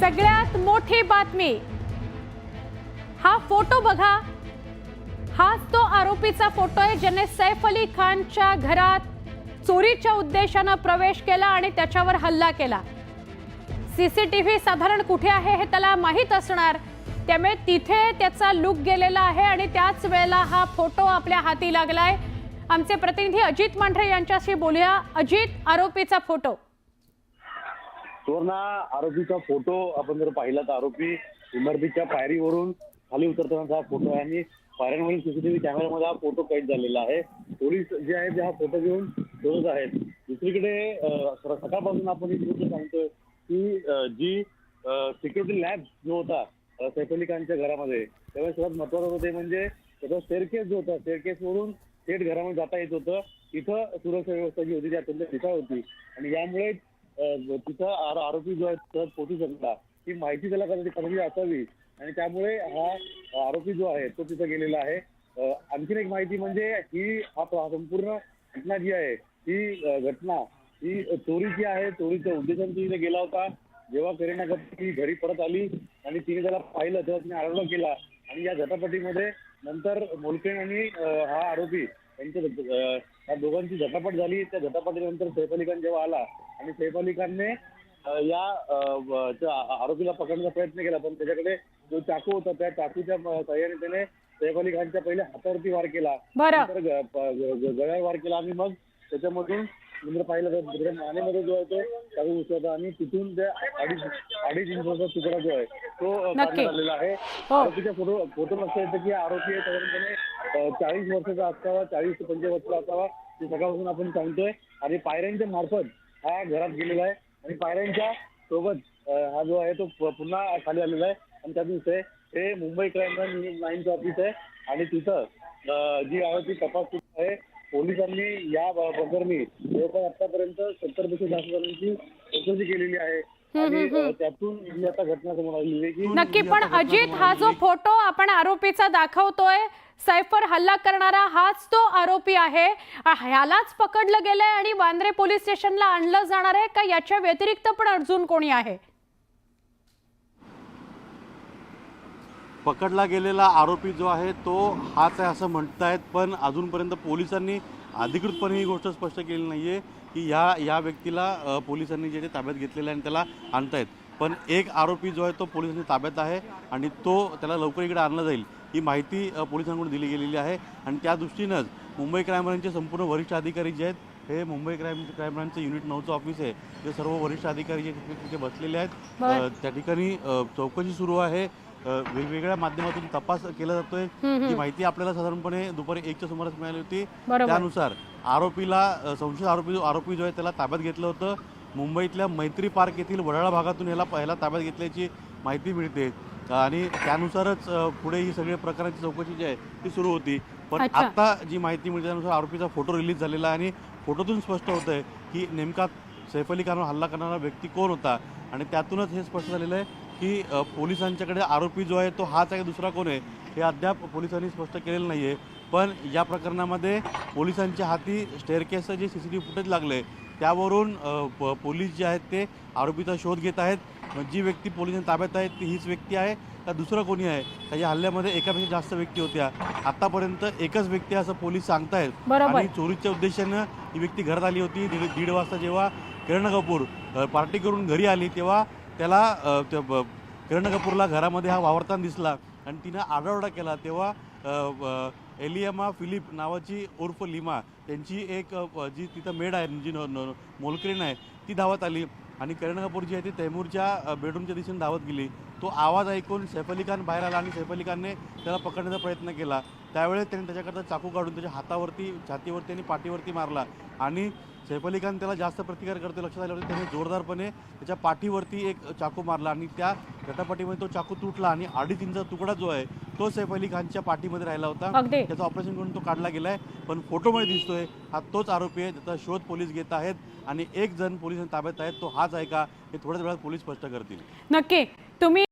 सगळ्यात मोठी बातमी, हा फोटो बघा। हाच तो आरोपीचा फोटो आहे ज्याने सैफ अली खानच्या घरात चोरीच्या उद्देशाने प्रवेश केला आणि त्याच्यावर हल्ला केला। सीसीटीव्ही साधारण कुठे आहे हे त्याला माहित असणार, त्यामुळे तिथे त्याचा लुक गेलेला आहे आणि त्याच वेळेला हा फोटो आपल्या हाती लागलाय। आमचे प्रतिनिधी अजित मांढरे यांच्याशी बोलूया। अजित, आरोपीचा फोटो। सुवर्णा, आरोपीचा फोटो आपण जर पाहिला तर आरोपी इमारतीच्या पायरीवरून खाली उतरतानाचा हा फोटो आहे आणि पायऱ्यांवरील सीसीटीव्ही कॅमेऱ्यामध्ये हा फोटो कैद झालेला आहे। पोलीस जे आहेत हा फोटो घेऊन शोधत आहेत। दुसरीकडे सकाळपासून आपण एक गोष्ट सांगतोय की जी सिक्युरिटी लॅब जो होता सैफ अली खानच्या घरामध्ये, त्यावेळेस सर्वात महत्वाचं होतं ते म्हणजे त्याचा स्टेअरकेस जो होता, स्टेअरकेसवरून थेट घरामध्ये जाता येत होतं। तिथं सुरक्षा व्यवस्था जी होती ती अत्यंत ठिकाण होती आणि यामुळे तिथं आरोपी जो आहे सहज पोहोचू शकला, ही माहिती त्याला कधी असावी आणि त्यामुळे हा आरोपी जो आहे तो तिथं गेलेला आहे। आणखीन एक माहिती म्हणजे ही संपूर्ण घटना जी आहे ही घटना ही चोरीची आहे। चोरीच्या उद्देशाने तिथे गेला होता। जेव्हा करीना कपूर घरी परत आली आणि तिने त्याला पाहिलं तेव्हा तिने आरोप केला आणि या झटापटीमध्ये नंतर मोलकेन आणि हा आरोपी यांच्या दोघांची झटापट झाली। त्या झटापटीनंतर सैफ अली खान जेव्हा आला आणि सैफ अली खानने या आरोपीला पकडण्याचा प्रयत्न केला, पण त्याच्याकडे जो चाकू होता त्या चाकूच्या सहाय्याने त्याने सैफ अली खानच्या पहिले हातावरती वार केला, नंतर गळ्यावर वार केला आणि मग त्याच्यामधून नंतर पाहिलं तर मानेमध्ये जो आहे तो चाकू घुसला आणि तिथून त्या अडीच इंचाचा तुकडा जो आहे तो काढण्यात आलेला आहे। आरोपीच्या फोटो लक्षात येतं की आरोपी साधारणपणे 40 वर्षाचा असावा, 40 ते 25 वर्षाचा असावा, ते सकाळपासून आपण सांगतोय। आणि पायऱ्यांच्या मार्फत हा घरात गेलेला आहे आणि पायऱ्यांच्या सोबत हा जो आहे तो पुन्हा खाली आलेला आहे आणि त्या दिवशी हे मुंबई क्राईम ब्रांच 9चं ऑफिस आहे आणि तिथं जी आहे ती तपास सुरू आहे। पोलिसांनी या प्रकरणी जवळपास आतापर्यंत 70 पेक्षा जास्त जणांची चौकशी केलेली आहे आणि त्यातून ही आता घटना समोर आलेली आहे की नक्की। पण अजित, हा जो फोटो आपण आरोपीचा दाखवतोय, सैफवर हल्ला करणारा हाच तो आरोपी आहे, ह्यालाच पकडलं गेलंय आणि वांद्रे पोलीस स्टेशनला आणलं जाणार आहे का याच्या व्यतिरिक्त पण अजून कोणी आहे? पकडला गेलेला आरोपी जो आहे तो हाच आहे असं म्हणतायत, पण अजूनपर्यंत पोलिसांनी अधिकृतपणे ही गोष्ट स्पष्ट केली नाहीये की या व्यक्तीला पोलिसांनी जे ताब्यात घेतलेलं आहे आणि त्याला आणतायत। पण एक आरोपी जो आहे तो पोलिसांनी ताब्यात आहे आणि त्याला लवकर इकडे आणलं जाईल ही माहिती पोलिसांकडून दिली गेलेली आहे आणि त्या दृष्टीनंच मुंबई क्राईम ब्रांचचे संपूर्ण वरिष्ठ अधिकारी जे आहेत, हे मुंबई क्राईम ब्रांचचं युनिट 9चं ऑफिस आहे, ते सर्व वरिष्ठ अधिकारी जे तिथे बसलेले आहेत, त्या ठिकाणी चौकशी सुरू आहे। वेगवेगळ्या माध्यमातून तपास केला जातोय। ही माहिती आपल्याला साधारणपणे दुपारी 1च्या सुमारास मिळाली होती। त्यानुसार आरोपीला संशयित आरोपी जो आहे त्याला ताब्यात घेतलं होतं। मुंबईतल्या मैत्री पार्क येथील वडाळा भागातून याला ताब्यात घेतल्याची माहिती मिळते आणि त्यानुसारच पुढे ही सगळ्या प्रकारांची चौकशी जी आहे ती सुरू होती। पण आता जी माहिती मिळते त्यानुसार आरोपीचा फोटो रिलीज झालेला आहे आणि फोटोतून स्पष्ट होतंय की नेमका सैफ अली खानवर हल्ला करणारा व्यक्ती कोण होता आणि त्यातूनच हे स्पष्ट झालेलं आहे की पोलिसांच्याकडे आरोपी जो आहे तो हाच आहे, दुसरा कोण आहे हे अद्याप पोलिसांनी स्पष्ट केलेलं नाही आहे। पण या प्रकरणामध्ये पोलिसांच्या हाती स्टेअरकेसचं जे सीसीटीव्ही फुटेज लागले त्यावरून पोलीस जे आहेत ते आरोपीचा शोध घेत आहेत। जी व्यक्ती पोलिसांच्या ताब्यात आहे ती हीच व्यक्ती आहे का दुसरं कोणी आहे? या हल्ल्यामध्ये एकापेक्षा जास्त व्यक्ती होत्या, आतापर्यंत एकच व्यक्ती असं पोलीस सांगतायत आणि चोरीच्या उद्देशानं ही व्यक्ती घरात आली होती। 1:30 वाजता जेव्हा करीना कपूर पार्टी करून घरी आली तेव्हा त्याला करीना कपूरला घरामध्ये हा वावरताना दिसला आणि तिनं आरडाओरडा केला। तेव्हा एलियामा फिलिप नावाची उर्फ लिमा त्यांची एक जी तिथं मेड आहे, जी मोलकरीण आहे, ती धावत आली आणि करीना कपूर जी आहे ती तैमूरच्या बेडरूमच्या दिशेने धावत गेली। तो आवाज ऐकून सैफ अली खान बाहेर आला आणि सैफ अली खानने त्याला पकडण्याचा प्रयत्न केला। त्यावेळेस त्याने त्याच्याकडचा चाकू काढून त्याच्या हातावरती, छातीवरती आणि पाठीवरती मारला आणि सैफ अली खान त्याला जास्त प्रतिकार करतो लक्षात आल्यावरती त्याने जोरदारपणे त्याच्या पाठीवरती एक चाकू मारला आणि त्या झटापटीमध्ये तो चाकू तुटला आणि 2.5 इंचा तुकडा जो आहे तो सैफ अली खानच्या पाठीमध्ये राहिला होता। त्याचं ऑपरेशन करून तो काढला गेलाय, पण फोटोमध्ये दिसतोय हा तोच आरोपी आहे। त्याचा शोध पोलीस घेत आहेत आणि एक जण पोलिसांच्या ताब्यात आहेत, तो हाच आहे का हे थोड्याच वेळात पोलीस स्पष्ट करतील। नक्की तुम्ही